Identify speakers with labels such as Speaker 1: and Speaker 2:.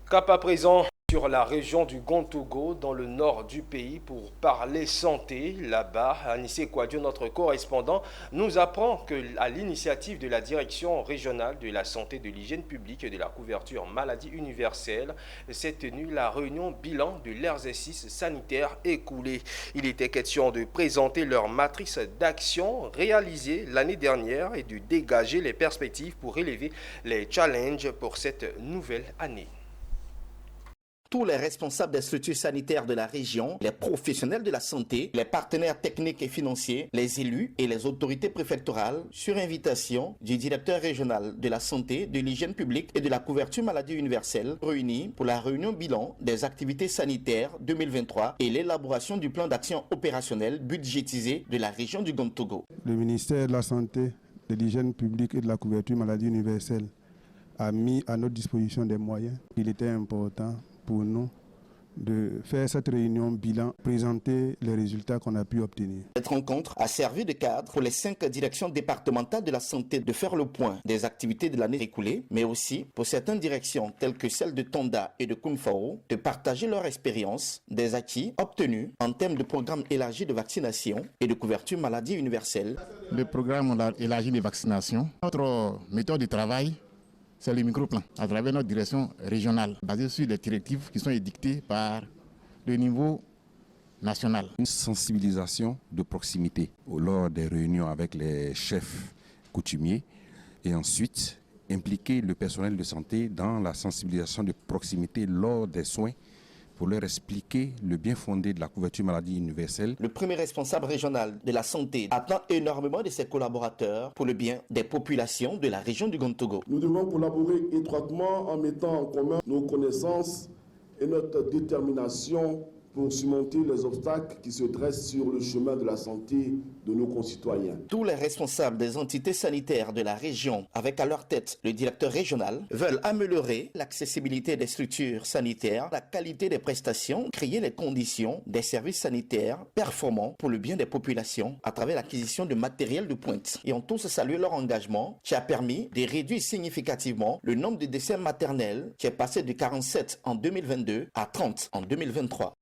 Speaker 1: Cap à présent sur la région du Gontogo, dans le nord du pays, pour parler santé. Là-bas, Anissé Kouadio, notre correspondant, nous apprend que, à l'initiative de la Direction régionale de la santé, de l'hygiène publique et de la couverture maladie universelle, s'est tenue la réunion bilan de l'exercice sanitaire écoulé. Il était question de présenter leur matrice d'action réalisée l'année dernière et de dégager les perspectives pour relever les challenges pour cette nouvelle année.
Speaker 2: Tous les responsables des structures sanitaires de la région, les professionnels de la santé, les partenaires techniques et financiers, les élus et les autorités préfectorales, sur invitation du directeur régional de la santé, de l'hygiène publique et de la couverture maladie universelle, réunis pour la réunion bilan des activités sanitaires 2023 et l'élaboration du plan d'action opérationnel budgétisé de la région du Gontogo.
Speaker 3: Le ministère de la Santé, de l'hygiène publique et de la couverture maladie universelle a mis à notre disposition des moyens. Il était important pour nous de faire cette réunion bilan, présenter les résultats qu'on a pu obtenir.
Speaker 2: Cette rencontre a servi de cadre pour les 5 directions départementales de la santé de faire le point des activités de l'année écoulée, mais aussi pour certaines directions telles que celles de Tonda et de Kounfao de partager leur expérience des acquis obtenus en termes de programme élargi de vaccination et de couverture maladie universelle.
Speaker 4: Le programme élargi de vaccination, notre méthode de travail, c'est le microplan, à travers notre direction régionale, basée sur les directives qui sont édictées par le niveau national.
Speaker 5: Une sensibilisation de proximité lors des réunions avec les chefs coutumiers et ensuite impliquer le personnel de santé dans la sensibilisation de proximité lors des soins pour leur expliquer le bien fondé de la couverture maladie universelle.
Speaker 2: Le premier responsable régional de la santé attend énormément de ses collaborateurs pour le bien des populations de la région du Gontogo.
Speaker 6: Nous devons collaborer étroitement en mettant en commun nos connaissances et notre détermination pour surmonter les obstacles qui se dressent sur le chemin de la santé de nos concitoyens.
Speaker 2: Tous les responsables des entités sanitaires de la région, avec à leur tête le directeur régional, veulent améliorer l'accessibilité des structures sanitaires, la qualité des prestations, créer les conditions des services sanitaires performants pour le bien des populations à travers l'acquisition de matériel de pointe. Et ont tous salué leur engagement qui a permis de réduire significativement le nombre de décès maternels qui est passé de 47 en 2022 à 30 en 2023.